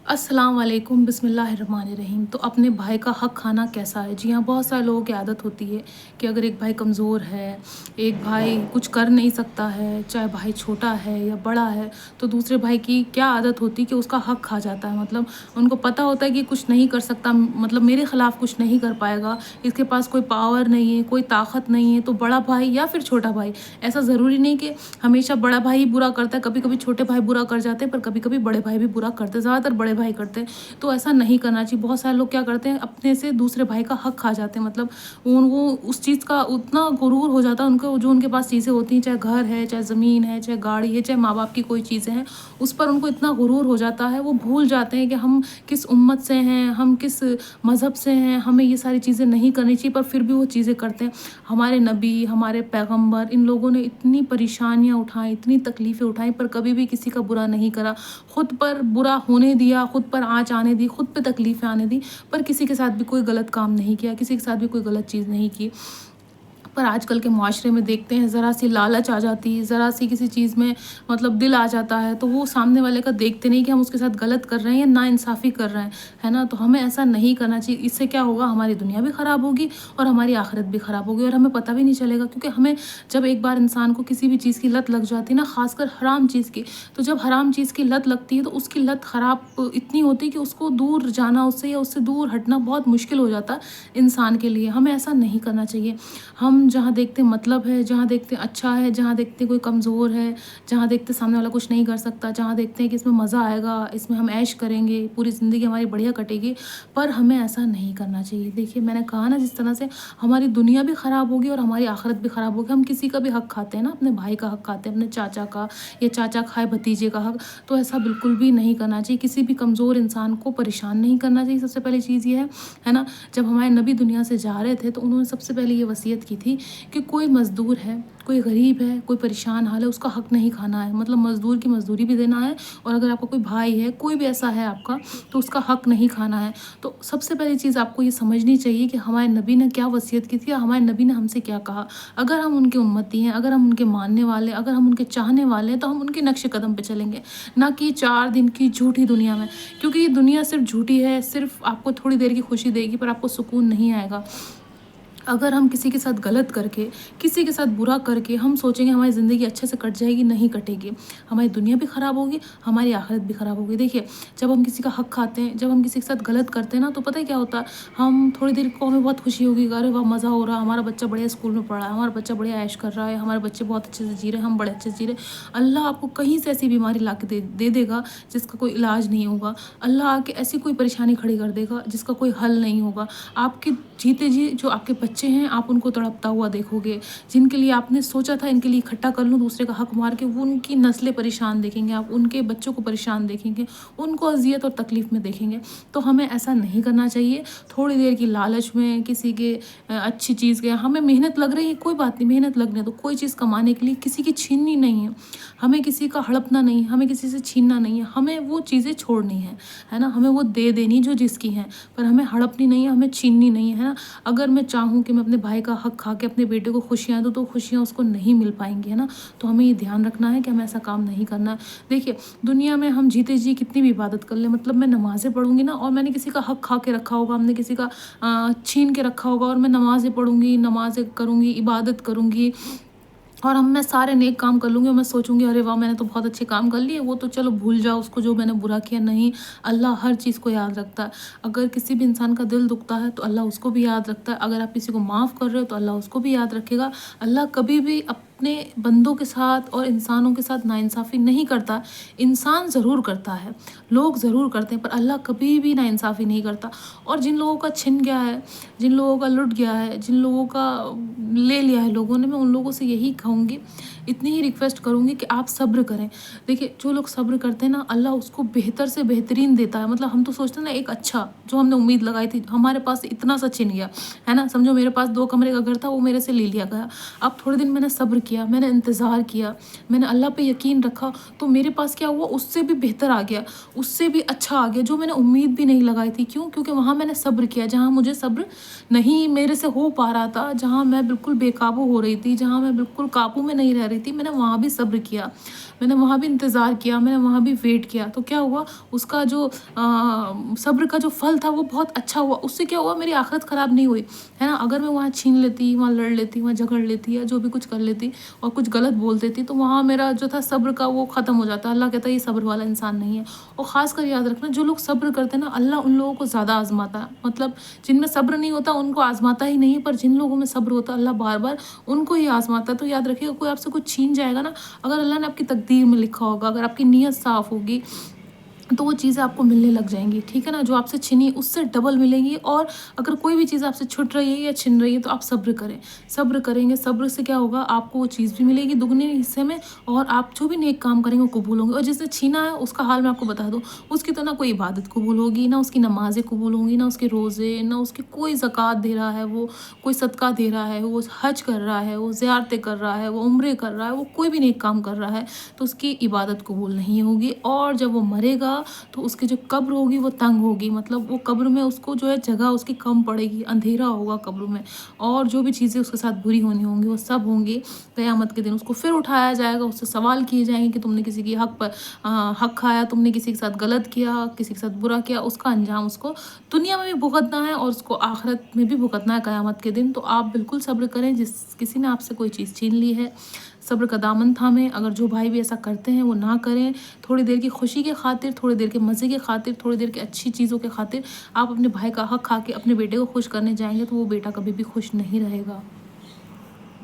अस्सलाम वालेकुम बिस्मिल्लाहिर्रहमानिर्रहीम। तो अपने भाई का हक़ खाना कैसा है? जी हाँ, बहुत सारे लोगों की आदत होती है कि अगर एक भाई कमज़ोर है, एक भाई कुछ कर नहीं सकता है, चाहे भाई छोटा है या बड़ा है, तो दूसरे भाई की क्या आदत होती है कि उसका हक़ खा जाता है। मतलब उनको पता होता है कि कुछ नहीं कर सकता, मतलब मेरे ख़िलाफ़ कुछ नहीं कर पाएगा, इसके पास कोई पावर नहीं है, कोई ताकत नहीं है, तो बड़ा भाई या फिर छोटा भाई, ऐसा ज़रूरी नहीं कि हमेशा बड़ा भाई ही बुरा करता है, कभी-कभी छोटे भाई बुरा कर जाते हैं, पर कभी-कभी बड़े भाई भी बुरा करते हैं, ज़्यादातर बड़े भाई करते हैं। तो ऐसा नहीं करना चाहिए। बहुत सारे लोग क्या करते हैं, अपने से दूसरे भाई का हक़ खा जाते हैं। मतलब वो उस चीज़ का उतना गुरूर हो जाता है उनको, जो उनके पास चीज़ें होती हैं, चाहे घर है, चाहे ज़मीन है, चाहे गाड़ी है, चाहे माँ-बाप की कोई चीज़ें हैं, उस पर उनको इतना गुरूर हो जाता है, वो भूल जाते हैं कि हम किस उम्मत से हैं, हम किस मज़हब से हैं, हमें ये सारी चीज़ें नहीं करनी चाहिए, पर फिर भी वो चीज़ें करते हैं। हमारे नबी, हमारे पैगंबर, इन लोगों ने इतनी परेशानियाँ उठाई, इतनी तकलीफ़ें उठाई, पर कभी भी किसी का बुरा नहीं करा। खुद पर बुरा होने दिया, खुद पर आँच आने दी, खुद पे तकलीफ़ें आने दी, पर किसी के साथ भी कोई गलत काम नहीं किया, किसी के साथ भी कोई गलत चीज़ नहीं की। पर आजकल के मुआशरे में देखते हैं, ज़रा सी लालच आ जाती है, ज़रा सी किसी चीज़ में मतलब दिल आ जाता है, तो वो सामने वाले का देखते नहीं कि हम उसके साथ गलत कर रहे हैं या नाइंसाफ़ी कर रहे हैं, है ना? तो हमें ऐसा नहीं करना चाहिए। इससे क्या होगा, हमारी दुनिया भी ख़राब होगी और हमारी आखिरत भी ख़राब होगी, और हमें पता भी नहीं चलेगा। क्योंकि हमें जब एक बार इंसान को किसी भी चीज़ की लत लग जाती है ना, ख़ासकर हराम चीज़ की, तो जब हराम चीज़ की लत लगती है तो उसकी लत ख़राब इतनी होती है कि उसको दूर जाना उससे, या उससे दूर हटना बहुत मुश्किल हो जाता है इंसान के लिए। हमें ऐसा नहीं करना चाहिए। हम जहाँ देखते हैं मतलब है, जहाँ देखते हैं अच्छा है, जहाँ देखते हैं कोई कमज़ोर है, जहाँ देखते हैं सामने वाला कुछ नहीं कर सकता, जहाँ देखते हैं कि इसमें मज़ा आएगा, इसमें हम ऐश करेंगे, पूरी ज़िंदगी हमारी बढ़िया कटेगी, पर हमें ऐसा नहीं करना चाहिए। देखिए, मैंने कहा ना, जिस तरह से हमारी दुनिया भी ख़राब होगी और हमारी आखिरत भी ख़राब होगी। हम किसी का भी हक़ खाते हैं ना, अपने भाई का हक़ खाते हैं, अपने चाचा का, या चाचा खाए भतीजे का हक़, तो ऐसा बिल्कुल भी नहीं करना चाहिए। किसी भी कमज़ोर इंसान को परेशान नहीं करना चाहिए। सबसे पहली चीज़ ये है ना? जब हमारे नबी दुनिया से जा रहे थे, तो उन्होंने सबसे पहले ये वसीयत की थी कि कोई मज़दूर है, कोई गरीब है, कोई परेशान हाल है, उसका हक़ नहीं खाना है। मतलब मज़दूर की मज़दूरी भी देना है, और अगर आपका कोई भाई है, कोई भी ऐसा है आपका, तो उसका हक़ नहीं खाना है। तो सबसे पहली चीज़ आपको ये समझनी चाहिए कि हमारे नबी ने क्या वसीयत की थी, या हमारे नबी ने हमसे क्या कहा। अगर हम उनके उम्मती हैं, अगर हम उनके मानने वाले, अगर हम उनके चाहने वाले हैं, तो हम उनके नक्शे कदम पे चलेंगे, ना कि 4 दिन की झूठी दुनिया में। क्योंकि ये दुनिया सिर्फ़ झूठी है, सिर्फ़ आपको थोड़ी देर की खुशी देगी, पर आपको सुकून नहीं आएगा। अगर हम किसी के साथ गलत करके, किसी के साथ बुरा करके हम सोचेंगे हमारी ज़िंदगी अच्छे से कट जाएगी, नहीं कटेगी। हमारी दुनिया भी ख़राब होगी, हमारी आखिरत भी ख़राब होगी। देखिए, जब हम किसी का हक़ खाते हैं, जब हम किसी के साथ गलत करते हैं ना, तो पता है क्या होता है, हम थोड़ी देर को हमें बहुत खुशी होगी, अरे वाह मज़ा हो रहा है, हमारा बच्चा बढ़िया स्कूल में पढ़ रहा है, हमारा बच्चा बढ़िया ऐश कर रहा है, हमारे बच्चे बहुत अच्छे से जी रहे हैं, हम बड़े अच्छे से जी रहे हैं। अल्लाह आपको कहीं से ऐसी बीमारी ला के दे देगा जिसका कोई इलाज नहीं होगा। अल्लाह आके ऐसी कोई परेशानी खड़ी कर देगा जिसका कोई हल नहीं होगा। आपके जीते जी जो आपके बच्चे हैं, आप उनको तड़पता हुआ देखोगे। जिनके लिए आपने सोचा था इनके लिए इकट्ठा कर लूँ दूसरे का हक़ मार के, वो उनकी नस्लें परेशान देखेंगे, आप उनके बच्चों को परेशान देखेंगे, उनको अज़ियत और तकलीफ़ में देखेंगे। तो हमें ऐसा नहीं करना चाहिए। थोड़ी देर की लालच में किसी के अच्छी चीज़ के, हमें मेहनत लग रही है, कोई बात नहीं, मेहनत लगने दो। कोई चीज़ कमाने के लिए किसी की छीननी नहीं है। हमें किसी का हड़पना नहीं है, हमें किसी से छीनना नहीं है, हमें वो चीज़ें छोड़नी है ना? हमें वो दे देनी जो जिसकी हैं, पर हमें हड़पनी नहीं है, हमें छीननी नहीं है ना? अगर मैं चाहूँ कि मैं अपने भाई का हक़ खा के अपने बेटे को खुशियाँ दूँ, तो खुशियाँ उसको नहीं मिल पाएँगी, है ना? तो हमें ये ध्यान रखना है कि हमें ऐसा काम नहीं करना है। देखिए, दुनिया में हम जीते जी कितनी भी इबादत कर लें, मतलब मैं नमाज़ें पढ़ूँगी ना, और मैंने किसी का हक़ खा के रखा होगा, हमने किसी का छीन के रखा होगा, और मैं नमाज़ें पढ़ूँगी, नमाज़ें करूँगी, इबादत करूँगी, और हम मैं सारे नेक काम कर लूँगी, और मैं सोचूँगी अरे वाह! मैंने तो बहुत अच्छे काम कर लिए, वो तो चलो भूल जाओ उसको जो मैंने बुरा किया। नहीं, अल्लाह हर चीज़ को याद रखता है। अगर किसी भी इंसान का दिल दुखता है, तो अल्लाह उसको भी याद रखता है। अगर आप किसी को माफ़ कर रहे हो, तो अल्लाह उसको भी याद रखेगा। अल्लाह कभी भी अपने बंदों के साथ और इंसानों के साथ नाइंसाफ़ी नहीं करता। इंसान ज़रूर करता है, लोग ज़रूर करते हैं, पर अल्लाह कभी भी नाइंसाफ़ी नहीं करता। और जिन लोगों का छिन गया है, जिन लोगों का लुट गया है, जिन लोगों का ले लिया है लोगों ने, मैं उन लोगों से यही कहूँगी, इतनी ही रिक्वेस्ट करूँगी कि आप सब्र करें। देखिए, जो लोग सब्र करते हैं ना, अल्लाह उसको बेहतर से बेहतरीन देता है। मतलब हम तो सोचते हैं ना, एक अच्छा जो हमने उम्मीद लगाई थी, हमारे पास से इतना सा छिन गया, है ना? समझो मेरे पास 2 कमरे का घर था, वो मेरे से ले लिया गया। अब थोड़े दिन मैंने सब्र किया, मैंने इंतज़ार किया, मैंने अल्लाह पे यकीन रखा, तो मेरे पास क्या हुआ, उससे भी बेहतर आ गया, उससे भी अच्छा आ गया, जो मैंने उम्मीद भी नहीं लगाई थी। क्यों? क्योंकि वहाँ मैंने सब्र किया, जहाँ मुझे सब्र नहीं मेरे से हो पा रहा था, जहाँ मैं बिल्कुल बेकाबू हो रही थी, जहाँ मैं बिल्कुल काबू में नहीं रह रही रही थी, मैंने वहाँ भी सब्र किया, मैंने वहाँ भी इंतज़ार किया, मैंने वहाँ भी वेट किया। तो क्या हुआ, उसका जो सब्र का जो फल था वो बहुत अच्छा हुआ। उससे क्या हुआ, मेरी आखिरत ख़राब नहीं हुई, है ना। अगर मैं वहाँ छीन लेती, वहाँ लड़ लेती, वहाँ झगड़ लेती या जो भी कुछ कर लेती और कुछ गलत बोल देती, तो वहाँ मेरा जो था सब्र का वो ख़त्म हो जाता। अल्लाह कहता है ये सब्र वाला इंसान नहीं है। और ख़ास कर याद रखना, जो लोग सब्र करते हैं ना, अल्लाह उन लोगों को ज़्यादा आज़माता है। मतलब जिनमें सब्र नहीं होता उनको आज़माता ही नहीं है, पर जिन लोगों में सब्र होता है अल्लाह बार बार उनको ही आज़माता है। तो याद रखिएगा, कोई आपसे कुछ छीन जाएगा ना, अगर अल्लाह ने आपकी तकदीर में लिखा होगा, अगर आपकी नीयत साफ़ होगी, तो वो चीज़ें आपको मिलने लग जाएंगी, ठीक है ना। जो आपसे छिनी उससे डबल मिलेंगी। और अगर कोई भी चीज़ आपसे छुट रही है या छिन रही है तो आप सब्र करें, सब्र करेंगे, सब्र से क्या होगा, आपको वो चीज़ भी मिलेगी दुगने हिस्से में, और आप जो भी नेक काम करेंगे वो कबूल होंगे। और जिसने छीना है उसका हाल मैं आपको बता दूँ, उसकी तो ना कोई इबादत कबूल होगी, ना उसकी नमाज़ें कबूल होंगी, ना उसके रोज़े, ना उसकी कोई ज़कात दे रहा है, वो कोई सदका दे रहा है, वो हज कर रहा है, वो ज़ियारतें कर रहा है, वो उम्रे कर रहा है, वो कोई भी नेक काम कर रहा है, तो उसकी इबादत कबूल नहीं होगी। और जब वो मरेगा तो उसकी जो कब्र होगी वो तंग होगी, मतलब वो कब्र में उसको जो है जगह उसकी कम पड़ेगी, अंधेरा होगा कब्र में, और जो भी चीज़ें उसके साथ बुरी होनी होंगी वो सब होंगी। क़यामत के दिन उसको फिर उठाया जाएगा, उससे सवाल किए जाएंगे कि तुमने किसी की हक पर हक खाया, तुमने किसी के साथ गलत किया, किसी के साथ बुरा किया, उसका अंजाम उसको दुनिया में भी भुगतना है और उसको आखिरत में भी भुगतना है क़यामत के दिन। तो आप बिल्कुल सब्र करें, जिस किसी ने आपसे कोई चीज़ छीन ली है, सब्र का दामन थामें। अगर जो भाई भी ऐसा करते हैं वो ना करें। थोड़ी देर की खुशी के खातिर, थोड़ी देर के मज़े के खातिर, थोड़ी देर की अच्छी चीज़ों के खातिर आप अपने भाई का हक खा के अपने बेटे को खुश करने जाएंगे तो वो बेटा कभी भी खुश नहीं रहेगा।